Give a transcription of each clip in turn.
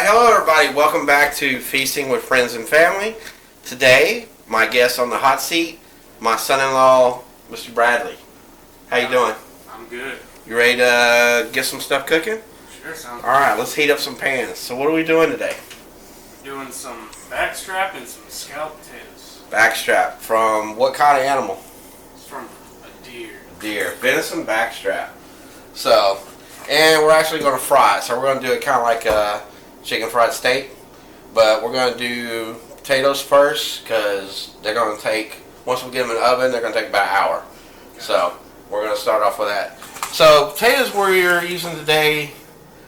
Hello everybody, welcome back to Feasting with Friends and Family. Today, my guest on the hot seat, my son-in-law, Mr. Bradley. How you doing? I'm good. You ready to get some stuff cooking? Sure, sounds good. Alright, let's heat up some pans. So what are we doing today? Doing some backstrap and some scalloped potatoes. Backstrap. From what kind of animal? It's from a deer. Deer. Venison backstrap. So, and we're actually going to fry it. So we're going to do it kind of like a chicken fried steak. But we're going to do potatoes first because they're going to take, once we get them in the oven, they're going to take about an hour. So we're going to start off with that. So potatoes we're using today,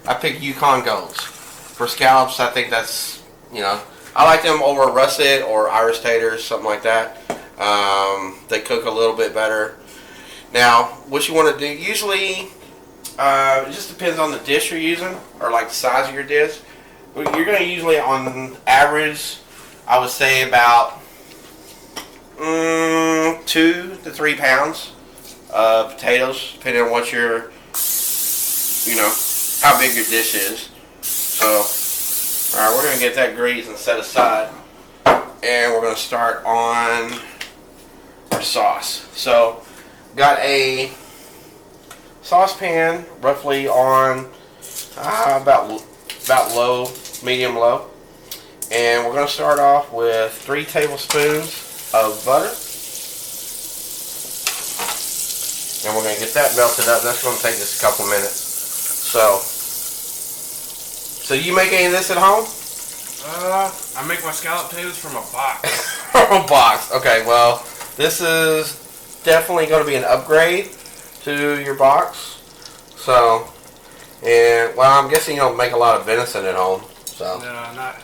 I picked Yukon Golds. For scallops, I think that's, you know, I like them over russet or Irish taters, something like that. They cook a little bit better. Now, what you want to do, usually, it just depends on the dish you're using, or like the size of your dish. You're going to usually, on average, I would say about 2 to 3 pounds of potatoes, depending on what your, you know, how big your dish is. So, alright, we're going to get that greased and set aside, and we're going to start on our sauce. So, got a saucepan roughly on about low, medium low, and we're going to start off with 3 tablespoons of butter, and we're going to get that melted up. That's going to take just a couple minutes. So you make any of this at home? I make my scalloped potatoes from a box. From a box. Okay, well, this is definitely going to be an upgrade to your box. So, and well, I'm guessing you don't make a lot of venison at home. So No,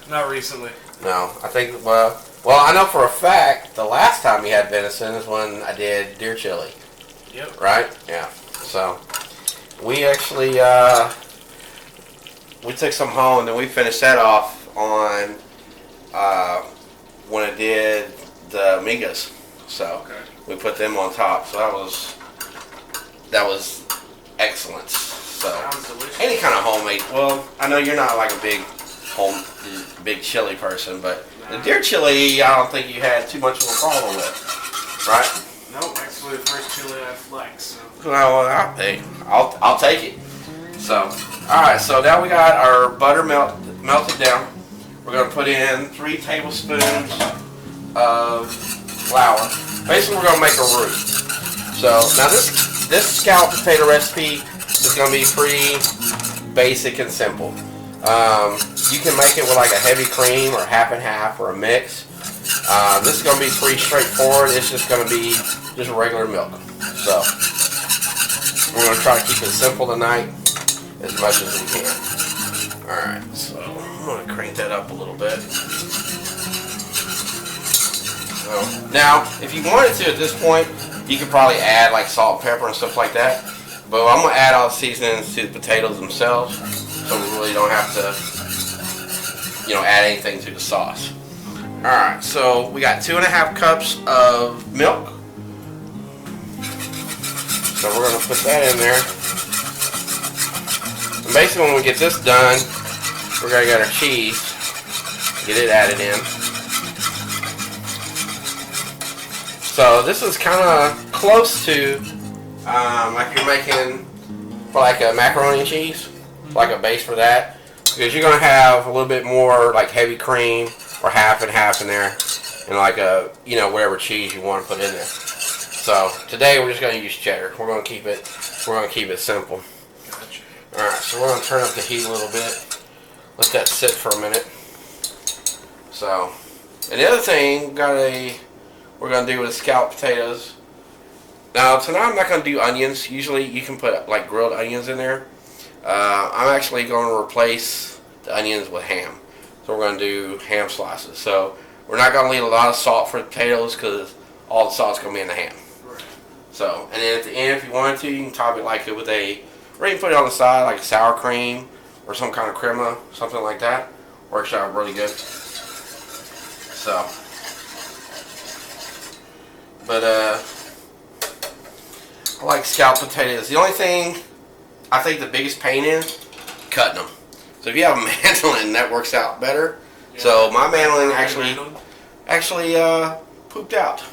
not recently. no, I think well, I know for a fact the last time you had venison is when I did deer chili. Yep. Right? Yeah. So we actually we took some home and then we finished that off on when I did the migas. So Okay. we put them on top. So that was excellent. So Sounds delicious. any kind of homemade. Well, I know you're not like a big chili person, but the deer chili, I don't think you had too much of a problem with, right? Nope, actually the first chili I flexed. So. Well, I'll take it. So, all right. So now we got our butter melted down. We're going to put in 3 tablespoons of flour. Basically, we're going to make a roux. So now this scalloped potato recipe is going to be pretty basic and simple. You can make it with like a heavy cream or half and half or a mix. This is going to be pretty straightforward. It's just going to be just regular milk. So we're going to try to keep it simple tonight as much as we can. Alright, so I'm going to crank that up a little bit. So, now, if you wanted to at this point, you could probably add like salt and pepper and stuff like that. But I'm going to add all the seasonings to the potatoes themselves, so we really don't have to, you know, add anything to the sauce. Alright, so we got 2.5 cups of milk. So we're going to put that in there. And basically when we get this done, we're going to get our cheese, get it added in. So this is kind of close to like you're making for like a macaroni and cheese, like a base for that. Because you're going to have a little bit more like heavy cream or half and half in there, and like a, you know, whatever cheese you want to put in there. So today we're just going to use cheddar. We're going to keep it simple. Gotcha. All right, so we're going to turn up the heat a little bit. Let that sit for a minute. So, and the other thing we're going to do with the scalloped potatoes. Now tonight I'm not going to do onions. Usually you can put like grilled onions in there. I'm actually going to replace the onions with ham. So we're going to do ham slices. So we're not going to leave a lot of salt for the potatoes because all the salt's going to be in the ham. Right. So, and then at the end, if you wanted to, you can top it like it with or you can put it on the side like sour cream or some kind of crema, something like that. Works out really good. So, but I like scalloped potatoes. The only thing I think the biggest pain is cutting them. So if you have a mandolin, that works out better. Yeah, so my mandolin actually pooped out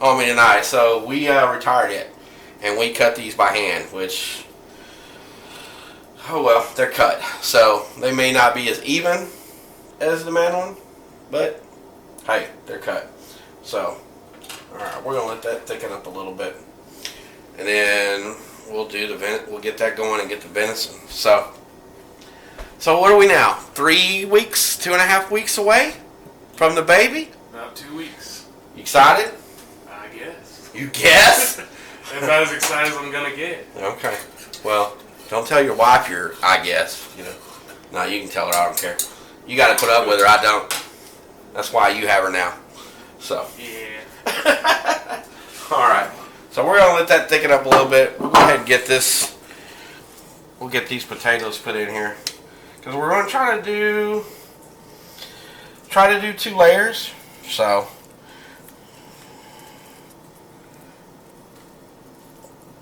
on me tonight. So we retired it, and we cut these by hand, which, oh well, they're cut. So they may not be as even as the mandolin, but hey, they're cut. So, alright, we're gonna let that thicken up a little bit, and then we'll get that going and get the venison. So what are we now? 3 weeks, 2.5 weeks away from the baby? About 2 weeks. You excited? I guess. You guess? That's about as excited as I'm gonna get. Okay. Well, don't tell your wife you're, I guess. You know. No, you can tell her. I don't care. You got to put up with her. I don't. That's why you have her now. So. Yeah. All right. So we're gonna let that thicken up a little bit. We'll go ahead and get this. We'll get these potatoes put in here. Because we're going to try to do 2 layers. So,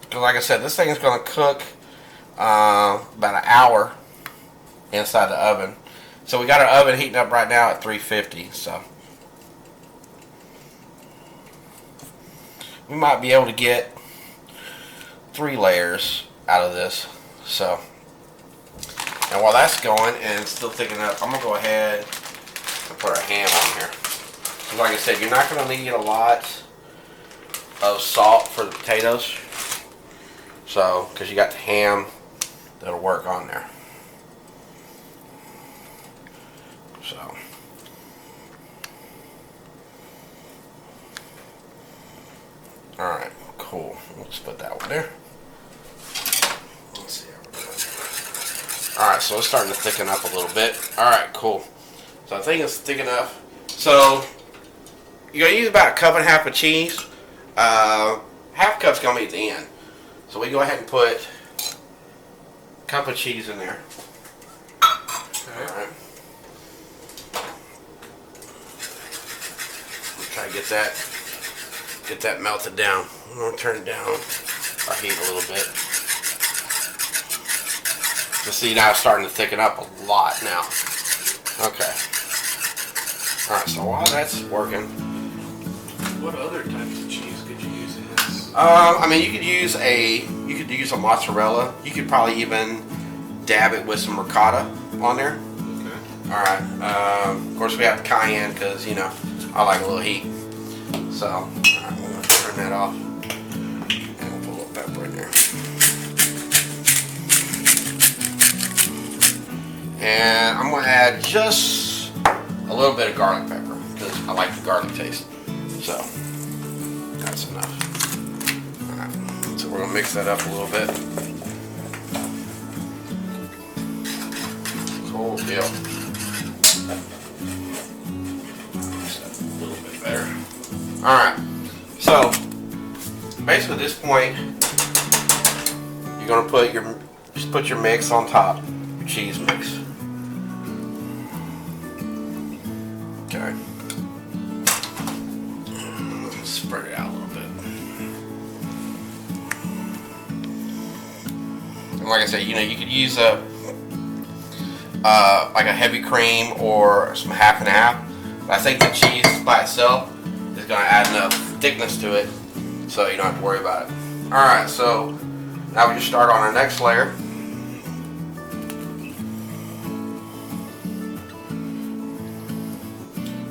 because like I said, this thing is going to cook about an hour inside the oven. So we got our oven heating up right now at 350. So we might be able to get 3 layers out of this. So. And while that's going and still thickening up, I'm going to go ahead and put our ham on here. So like I said, you're not going to need a lot of salt for the potatoes. So, because you got the ham that'll work on there. So. Alright, cool. Let's put that one there. Let's see how we're doing. Alright, so it's starting to thicken up a little bit. Alright, cool. So I think it's thick enough. So you're going to use about 1.5 cups of cheese. Half cup's going to be at the end. So we go ahead and put a cup of cheese in there. Okay. Alright. Try to get that melted down. I'm going to turn it down our heat a little bit. You see now it's starting to thicken up a lot now. Okay. Alright, so while that's working. What other types of cheese could you use in this? I mean, you could use a mozzarella. You could probably even dab it with some ricotta on there. Okay. Alright. Of course we have cayenne because, you know, I like a little heat. So, alright, we're going to turn that off. And we'll put a little pepper in there. And I'm going to add just a little bit of garlic pepper because I like the garlic taste. So, that's enough. Alright, so we're going to mix that up a little bit. Cool deal. Just a little bit better. Alright, so basically at this point, you're going to put your mix on top, your cheese mix. Okay. Spread it out a little bit. And like I said, you know, you could use like a heavy cream or some half and half. But I think the cheese by itself is going to add enough thickness to it so you don't have to worry about it. Alright, so now we just start on our next layer.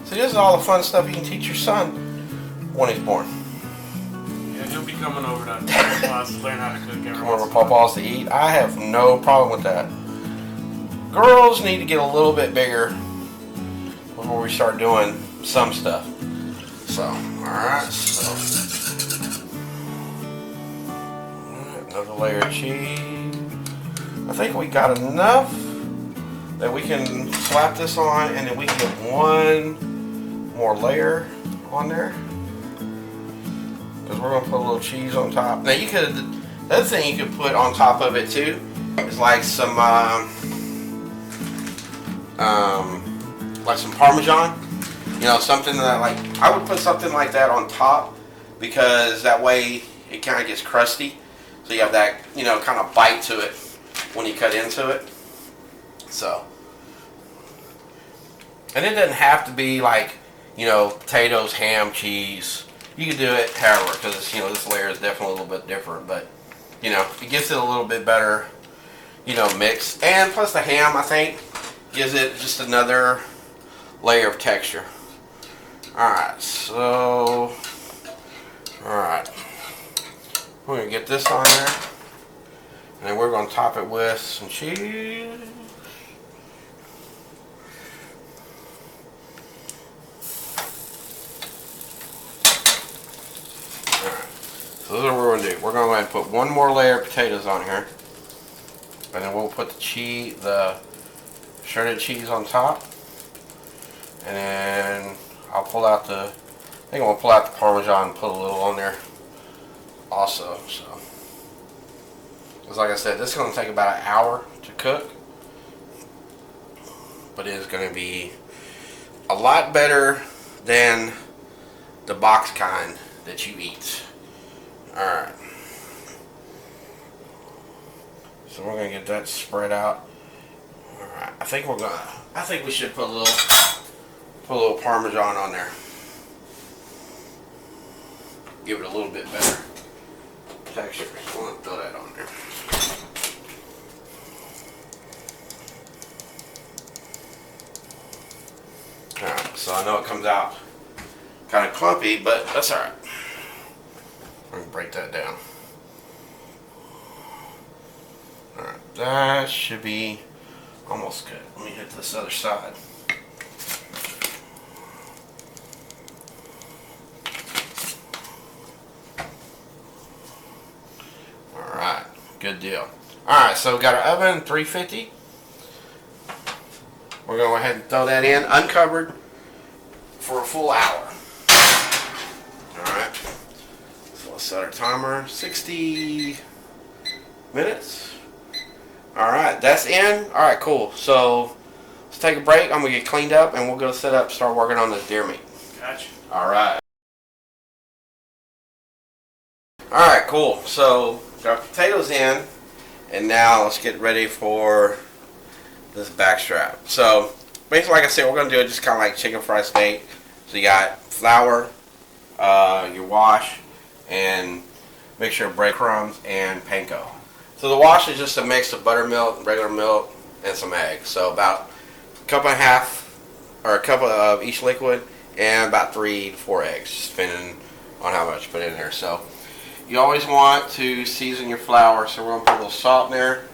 See, this is all the fun stuff you can teach your son when he's born. Yeah, he'll be coming over to Papa's to learn how to cook every Come over Papa's to eat. I have no problem with that. Girls need to get a little bit bigger before we start doing some stuff. So, alright, another layer of cheese. I think we got enough that we can slap this on and then we can get one more layer on there. Because we're going to put a little cheese on top. Now you could, the other thing you could put on top of it too is like some parmesan. You know, something that like, I would put something like that on top because that way it kind of gets crusty. So you have that, you know, kind of bite to it when you cut into it. So, and it doesn't have to be like, you know, potatoes, ham, cheese. You can do it however, because, you know, this layer is definitely a little bit different, but, you know, it gives it a little bit better, you know, mix. And plus the ham, I think, gives it just another layer of texture. Alright, so, alright, we're going to get this on there, and then we're going to top it with some cheese. Alright, so this is what we're going to do. We're going to go ahead and put one more layer of potatoes on here, and then we'll put the shredded cheese on top, and then I'll pull out I think I'm going to pull out the parmesan and put a little on there also. So, because like I said, this is going to take about an hour to cook, but it is going to be a lot better than the box kind that you eat. Alright, so we're going to get that spread out. Alright, I think we should put a little parmesan on there. Give it a little bit better texture. So I'm going to throw that on there. Alright, so I know it comes out kind of clumpy, but that's alright. I'm going to break that down. Alright, that should be almost good. Let me hit this other side. Alright, good deal. Alright, so we got our oven 350. We're going to go ahead and throw that in uncovered for a full hour. Alright, so let's set our timer 60 minutes. Alright, that's in. Alright, cool. So let's take a break. I'm going to get cleaned up and we'll go set up, start working on this deer meat. Gotcha. Alright. Alright, cool. So got our potatoes in, and now let's get ready for this backstrap. So basically, like I said, we're going to do it just kind of like chicken fried steak. So you got flour, your wash, and mixture of breadcrumbs and panko. So the wash is just a mix of buttermilk, regular milk, and some eggs. So about a cup and a half, or a cup of each liquid, and about 3 to 4 eggs, depending on how much you put in there. So you always want to season your flour. So we're going to put a little salt in there,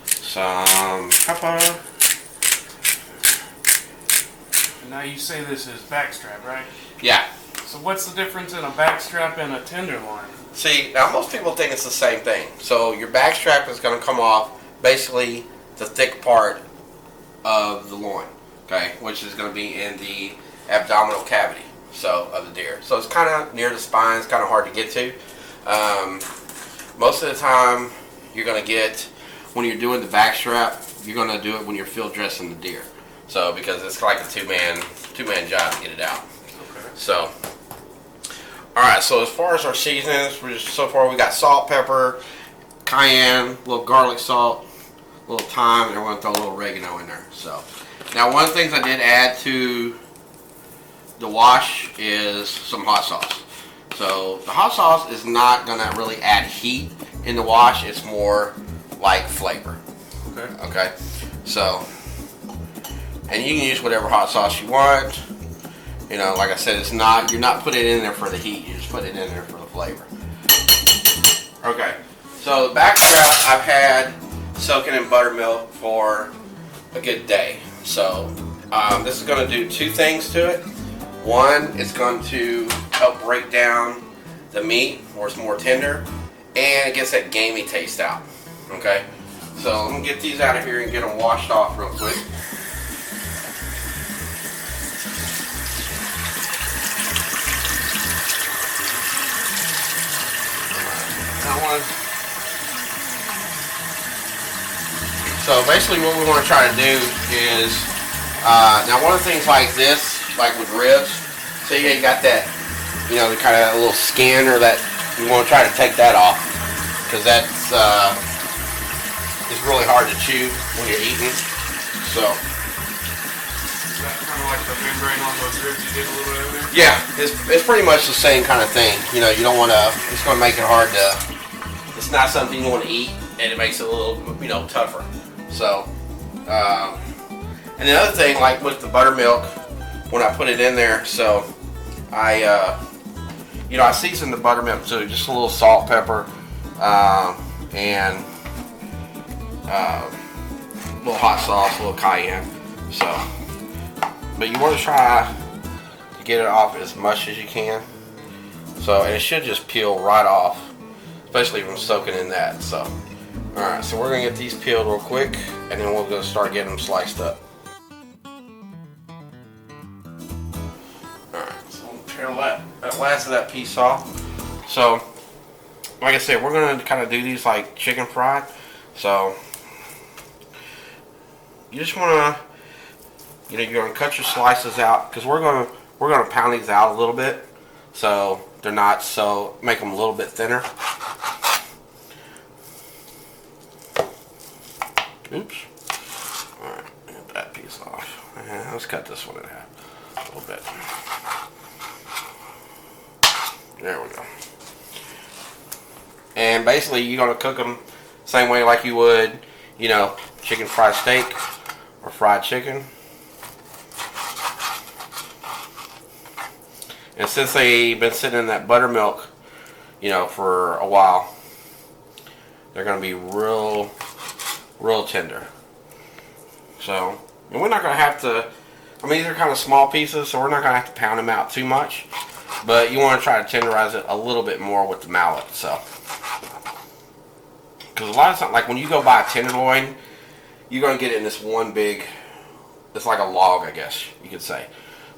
some pepper. Now you say this is backstrap, right? Yeah. So what's the difference in a backstrap and a tenderloin? See, now most people think it's the same thing. So your backstrap is going to come off basically the thick part of the loin, okay, which is going to be in the abdominal cavity, so of the deer. So it's kind of near the spine. It's kind of hard to get to. Most of the time, you're going to get, when you're doing the backstrap, you're going to do it when you're field dressing the deer. So because it's like a two-man job to get it out. Okay. So. Alright, so as far as our seasonings, so far we got salt, pepper, cayenne, a little garlic salt, a little thyme, and we're going to throw a little oregano in there. So, now one of the things I did add to the wash is some hot sauce. So the hot sauce is not going to really add heat in the wash, it's more like flavor. Okay. Okay, so, and you can use whatever hot sauce you want. You know, like I said, it's not, you're not putting it in there for the heat, you just put it in there for the flavor. Okay, so the backstrap I've had soaking in buttermilk for a good day. So this is going to do two things to it. One, it's going to help break down the meat where it's more tender, and it gets that gamey taste out. Okay, so I'm going to get these out of here and get them washed off real quick. One. So basically what we want to try to do is, now one of the things like this, like with ribs, so you got that, you know, the kind of little skin or that, you want to try to take that off, because that's, is really hard to chew when you're eating. So. Is that kind of like the membrane on those ribs you did a little bit earlier? Yeah, it's pretty much the same kind of thing. You know, you don't want to. It's going to make it hard to. It's not something you want to eat, and it makes it a little, you know, tougher. So, and the other thing, like with the buttermilk, when I put it in there, so I, you know, I seasoned the buttermilk too, just a little salt, pepper, and a little hot sauce, a little cayenne. So, but you want to try to get it off as much as you can. So, and it should just peel right off, especially from soaking in that. So, all right, so we're gonna get these peeled real quick, and then we're gonna start getting them sliced up. All right, so we'll peel that last of that piece off. So, like I said, we're gonna kind of do these like chicken fried. So, you just wanna, you know, you're gonna cut your slices out because we're gonna pound these out a little bit, so they're not so, make them a little bit thinner. Oops. Alright, get that piece off. And let's cut this one in half a little bit. There we go. And basically, you're going to cook them same way like you would, you know, chicken fried steak or fried chicken. And since they've been sitting in that buttermilk, you know, for a while, they're going to be real tender. So, and we're not going to have to, I mean, these are kind of small pieces, so we're not going to have to pound them out too much. But you want to try to tenderize it a little bit more with the mallet. So, because a lot of times, like when you go buy a tenderloin, you're going to get it in this one big, it's like a log, I guess you could say.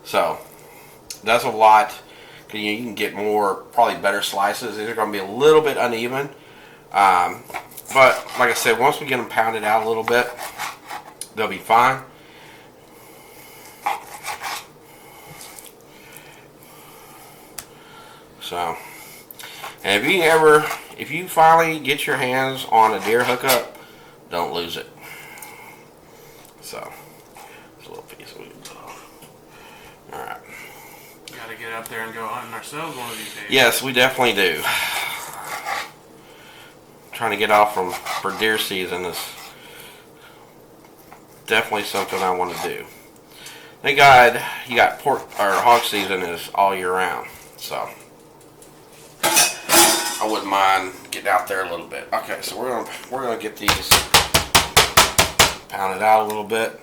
So, that's a lot. Because you can get more, probably better slices. These are going to be a little bit uneven. But, like I said, once we get them pounded out a little bit, they'll be fine. So, and if you finally get your hands on a deer hookup, don't lose it. So, just a little piece we can put on. Alright. Gotta get up there and go hunting ourselves one of these days. Yes, we definitely do. Trying to get off for deer season is definitely something I want to do. Thank God you got pork or hog season is all year round, so I wouldn't mind getting out there a little bit. Okay, so we're gonna get these pounded out a little bit.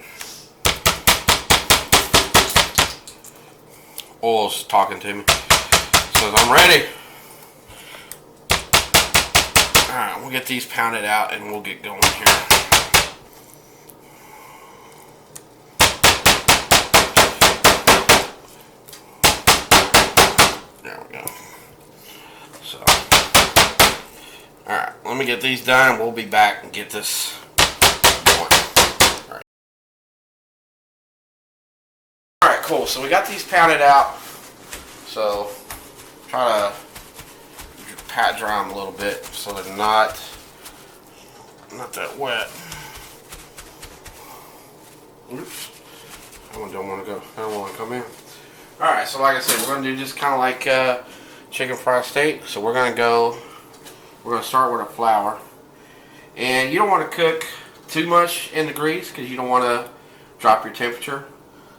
Oil's talking to me, says I'm ready. Alright, we'll get these pounded out and we'll get going here. There we go. So, alright, let me get these done and we'll be back and get this going. Alright, cool. So we got these pounded out. So, try to pat dry them a little bit so they're not that wet. Oops. I don't want to come in. Alright, so like I said, we're going to do just kind of like chicken fried steak. So we're going to start with a flour. And you don't want to cook too much in the grease because you don't want to drop your temperature.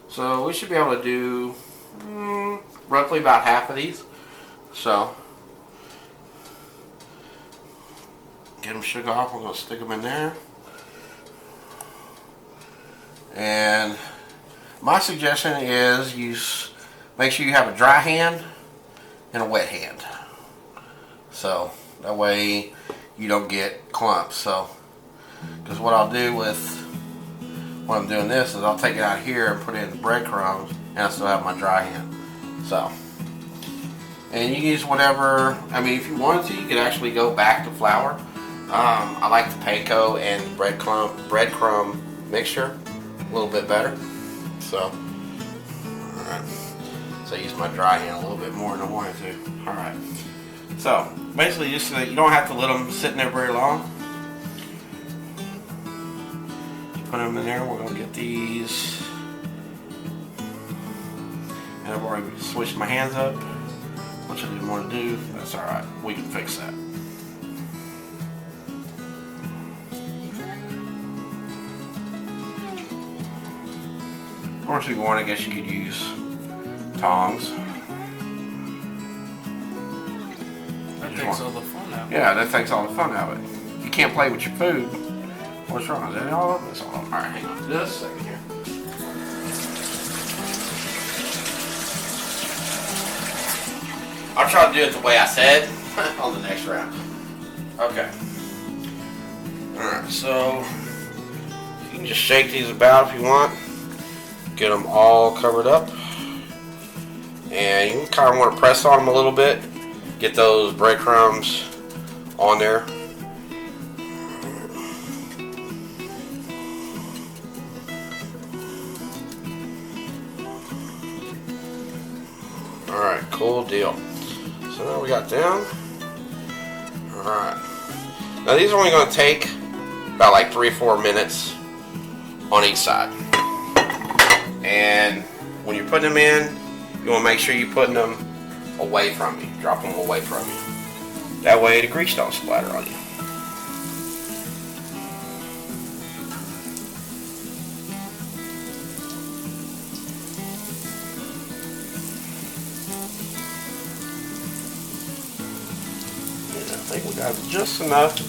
So we should be able to do roughly about half of these. So get them shook off. We're going to stick them in there. And my suggestion is make sure you have a dry hand and a wet hand. So that way you don't get clumps. So, because what I'll do when I'm doing this is I'll take it out here and put it in the breadcrumbs and I still have my dry hand. So, and you use whatever, I mean if you wanted to, you could actually go back to flour. I like the panko and breadcrumb mixture a little bit better. So, alright. So I use my dry hand a little bit more than I wanted to. Alright. So, basically just so that you don't have to let them sit in there very long. put them in there. We're gonna get these. And I've already switched my hands up, which I didn't want to do. That's all right. We can fix that. Of course, if you want, I guess you could use tongs. That takes all the fun out. Yeah, that takes all the fun out of it. You can't play with your food. What's wrong? Is that all of it? It's all of it. All right, hang on just a second here. I'll try to do it the way I said on the next round. Okay. Alright, so you can just shake these about if you want. Get them all covered up. And you kind of want to press on them a little bit. Get those breadcrumbs on there. Alright, cool deal. So now we got them. Alright. Now these are only going to take about like 3-4 minutes on each side. And when you're putting them in, you want to make sure you're putting them away from you. Drop them away from you. That way the grease don't splatter on you. I think we got just enough to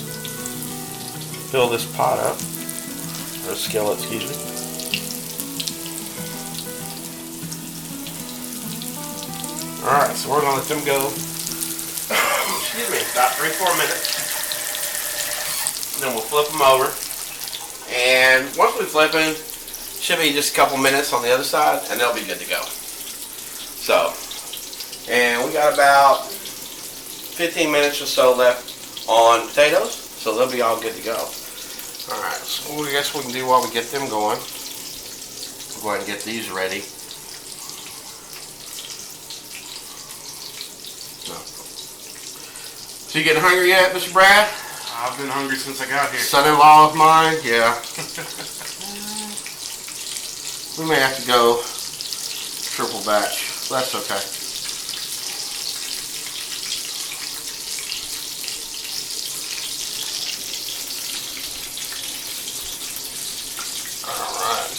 fill this pot up, or skillet, excuse me. Alright, so we're going to let them go, excuse me, about 3-4 minutes. And then we'll flip them over. And once we flip them, should be just a couple minutes on the other side, and they'll be good to go. So, and we got about 15 minutes or so left on potatoes, so they'll be all good to go. Alright, so I guess we can do while we get them going. We'll go ahead and get these ready. So you getting hungry yet, Mr. Brad? I've been hungry since I got here. Son-in-law of mine, yeah. We may have to go triple batch. That's okay. Alright.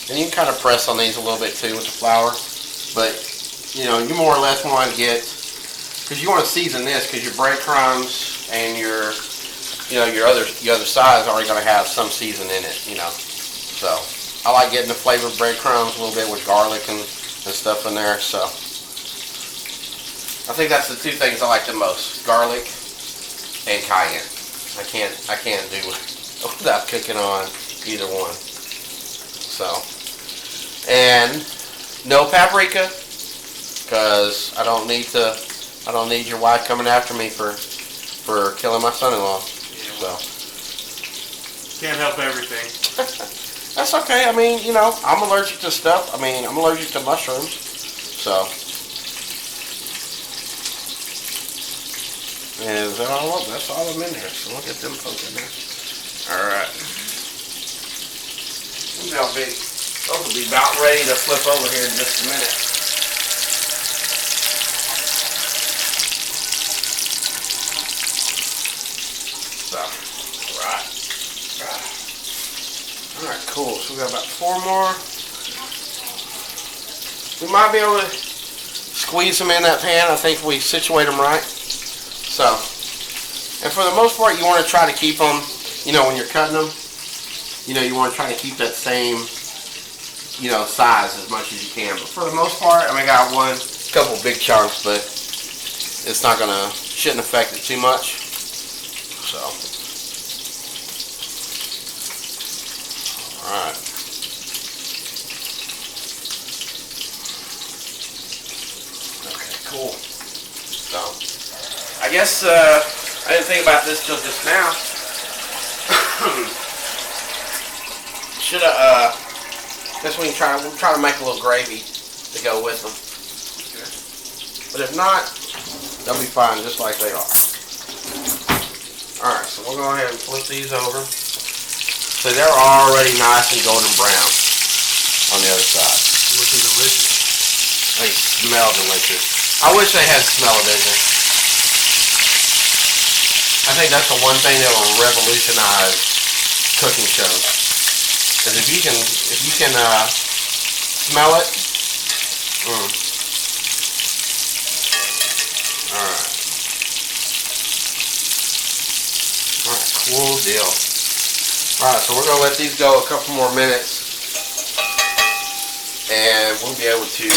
And you can kind of press on these a little bit too with the flour. But, you know, you more or less want to get, because you want to season this, because your breadcrumbs and your, you know, your other sides are already going to have some season in it, you know. So I like getting the flavored breadcrumbs a little bit with garlic and stuff in there. So I think that's the two things I like the most: garlic and cayenne. I can't do without cooking on either one. So, and no paprika, because I don't need your wife coming after me for killing my son-in-law. Yeah, so can't help everything. That's okay. I mean, you know, I'm allergic to stuff. I mean, I'm allergic to mushrooms. So, and that's all I'm in there. So we'll get them folks in there. All right. Those will be about ready to flip over here in just a minute. Alright, cool. So we got about 4 more. We might be able to squeeze them in that pan. I think we situate them right. So, and for the most part, you want to try to keep them, you know, when you're cutting them, you know, you want to try to keep that same, you know, size as much as you can. But for the most part, I mean, I got a couple big chunks, but it's not gonna, shouldn't affect it too much. So. Alright. Okay, cool. So, I guess I didn't think about this till just now. Should I, guess we can we'll try to make a little gravy to go with them. Okay. But if not, they'll be fine just like they are. Alright, so we'll go ahead and flip these over. So they're already nice and golden brown on the other side. Looking delicious. They smell delicious. I wish they had smell-o-vision. I think that's the one thing that will revolutionize cooking shows. Because if you can smell it. Alright. Alright, cool deal. Alright, so we're going to let these go a couple more minutes. And we'll be able to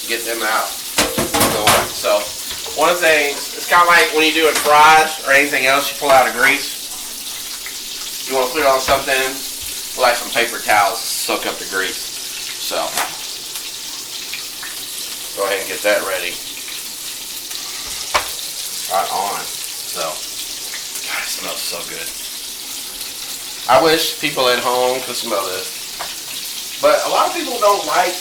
get them out going. So, one of the things, it's kind of like when you're doing fries or anything else, you pull out a grease. You want to put it on something, like some paper towels to soak up the grease. So, go ahead and get that ready. Right on. So, God, it smells so good. I wish people at home could smell this. But a lot of people don't like,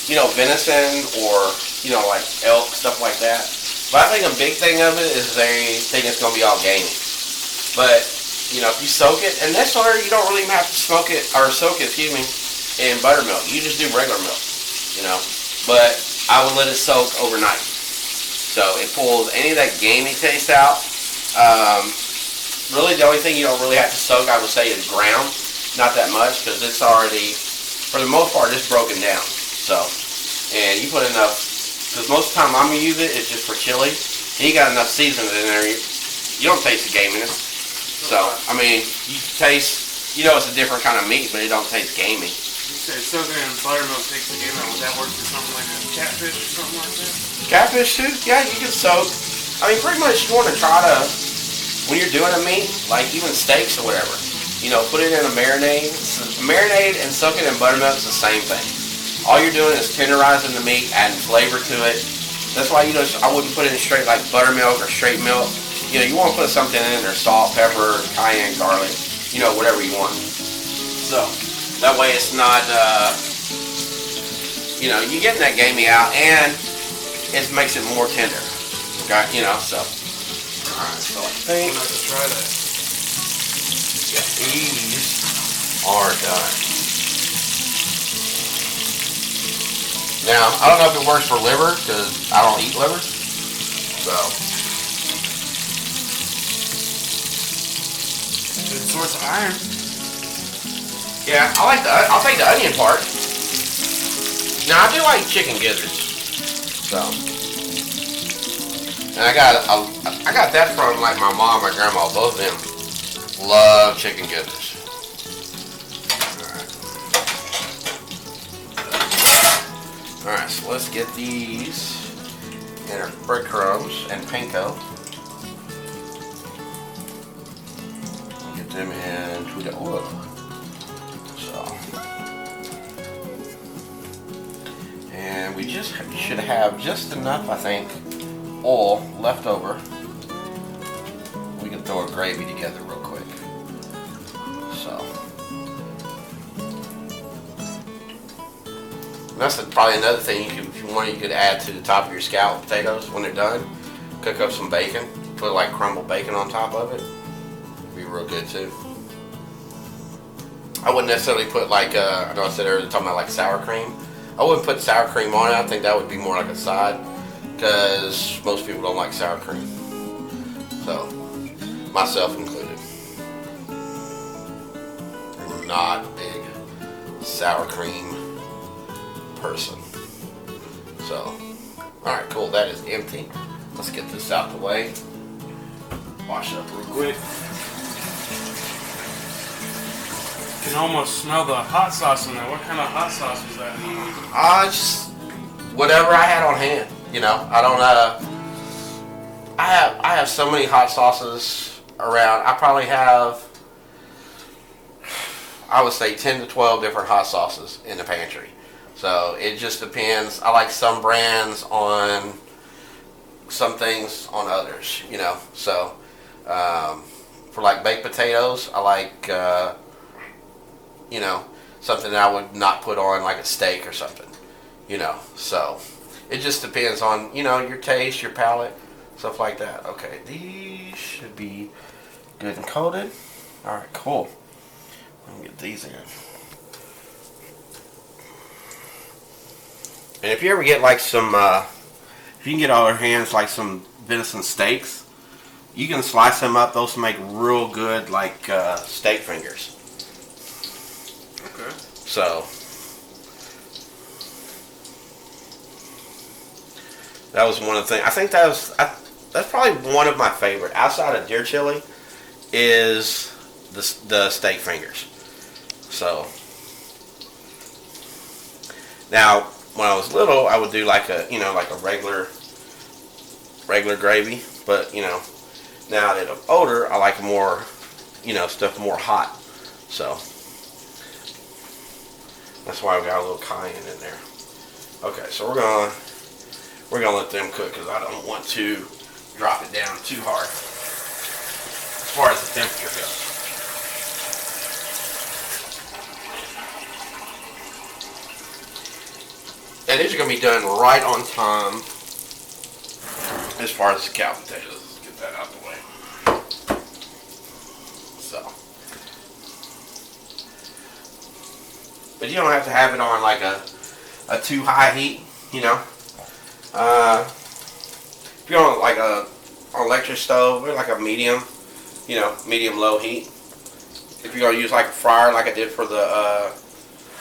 you know, venison or, you know, like elk, stuff like that. But I think a big thing of it is they think it's going to be all gamey. But, you know, if you soak it, and this order, you don't really even have to smoke it, or soak it, excuse me, in buttermilk. You just do regular milk, you know. But I would let it soak overnight. So it pulls any of that gamey taste out. Really, the only thing you don't really have to soak, I would say, is ground. Not that much, because it's already, for the most part, it's broken down. So, and you put enough, because most of the time I'm going to use it, it's just for chili. And you got enough seasoning in there, you don't taste the gaminess. So, I mean, you taste, you know it's a different kind of meat, but it don't taste gamey. You said soaking in buttermilk takes the game out. Would that work for something like a catfish or something like that? Catfish too? Yeah, you can soak. I mean, pretty much you want to try to, when you're doing a meat, like even steaks or whatever, you know, put it in a marinade. Marinade and soak it in buttermilk is the same thing. All you're doing is tenderizing the meat, adding flavor to it. That's why, you know, I wouldn't put it in straight like buttermilk or straight milk. You know, you want to put something in there, salt, pepper, cayenne, garlic, you know, whatever you want. So, that way it's not, you know, you're getting that gamey out and it makes it more tender. Okay, you know, so. Alright, so I think I'm going to have to try that. Yeah, these are done. Now, I don't know if it works for liver, because I don't eat liver. So. Good source of iron. Yeah, I'll take the onion part. Now, I do like chicken gizzards. So. And I got that from like my mom and my grandma, both of them. Love chicken gizzards. Alright, so let's get these in our breadcrumbs and panko. Get them into the oil. So. And we just should have just enough, I think, oil left over. We can throw our gravy together real quick. So that's probably another thing if you want, you could add to the top of your scalloped potatoes when they're done. Cook up some bacon, put like crumbled bacon on top of it. It'd be real good too. I wouldn't necessarily put like I know I said earlier talking about like sour cream. I wouldn't put sour cream on it. I think that would be more like a side, because most people don't like sour cream. So, myself included. I'm not a big sour cream person. So, alright, cool. That is empty. Let's get this out the way. Wash it up real quick. You can almost smell the hot sauce in there. What kind of hot sauce was that? Just whatever I had on hand. You know, I don't. I have so many hot sauces around. I probably have, I would say, 10 to 12 different hot sauces in the pantry. So it just depends. I like some brands on some things on others. You know, so for like baked potatoes, I like you know, something that I would not put on like a steak or something. You know, so it just depends on, you know, your taste, your palate, stuff like that. Okay, these should be good and coated. All right, cool. Let me get these in. And if you ever get like some, if you can get all your hands like some venison steaks, you can slice them up. Those make real good like steak fingers. Okay. So that was one of the things. I think that's probably one of my favorite outside of deer chili is the steak fingers. So now when I was little, I would do like a regular gravy, but now that I'm older, I like more stuff more hot. So that's why I've got a little cayenne in there. Okay, so we're gonna let them cook because I don't want to drop it down too hard as far as the temperature goes. And these are going to be done right on time as far as the scalloped potatoes. Let's get that out of the way. So, but you don't have to have it on like a too high heat, if you're on like an electric stove or like a medium low heat. If you're going to use like a fryer like I did for the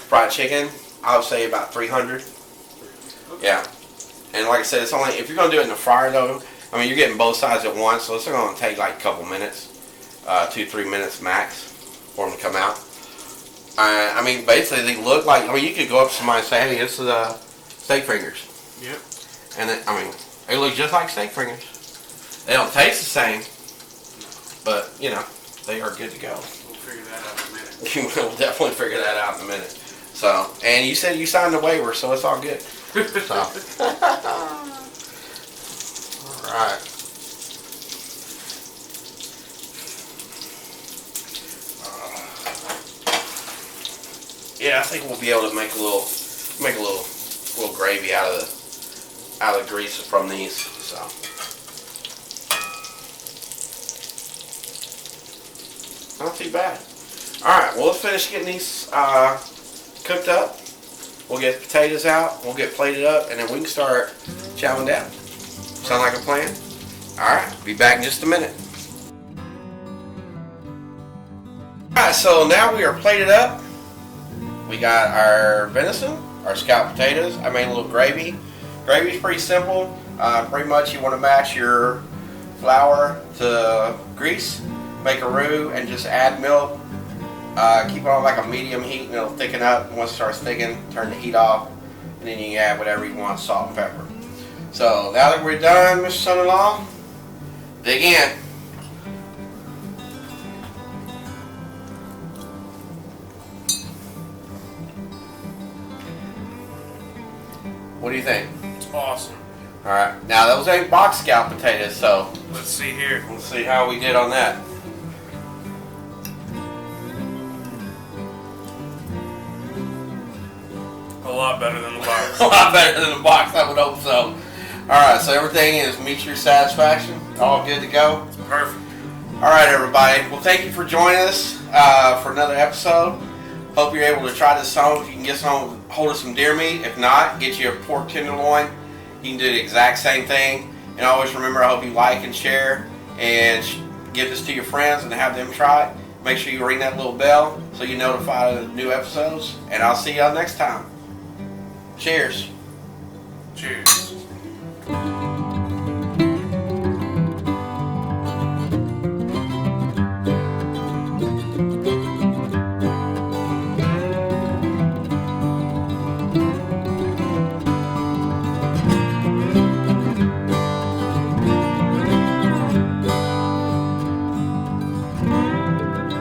fried chicken, I would say about 300. Yeah, and like I said, it's only if you're gonna do it in the fryer though. I mean, you're getting both sides at once, so it's gonna take like a couple minutes, 2-3 minutes max for them to come out. I mean, basically they look like. I mean, you could go up to somebody and say, "Hey, this is steak fingers." Yep. And they look just like steak fingers. They don't taste the same, but they are good to go. We'll figure that out in a minute. We'll definitely figure that out in a minute. So, and you said you signed a waiver, so it's all good. So. Alright. Yeah, I think we'll be able to make a little gravy out of the grease from these. So. Not too bad. Alright, well, let's finish getting these cooked up. We'll get the potatoes out, we'll get plated up, and then we can start chowing down. Sound like a plan? Alright, be back in just a minute. Alright, so now we are plated up. We got our venison, our scalloped potatoes. I made a little gravy. Gravy's pretty simple. Pretty much you want to match your flour to grease, make a roux, and just add milk. Keep it on like a medium heat and it'll thicken up. Once it starts thickening, turn the heat off, and then you can add whatever you want, salt and pepper. So now that we're done, Mr. Son-in-Law, dig in. What do you think? It's awesome. Alright, now those ain't box scalloped potatoes, so Let's see here. let's see how we did on that. A lot better than the box. A lot better than the box, I would hope so. Alright, so everything is meet your satisfaction. All good to go. Perfect. Alright, everybody. Well, thank you for joining us for another episode. Hope you're able to try this home. If you can get some, hold of some deer meat. If not, get you a pork tenderloin. You can do the exact same thing. And always remember, I hope you like and share and give this to your friends and have them try it. Make sure you ring that little bell so you're notified of new episodes. And I'll see y'all next time. Cheers. Cheers.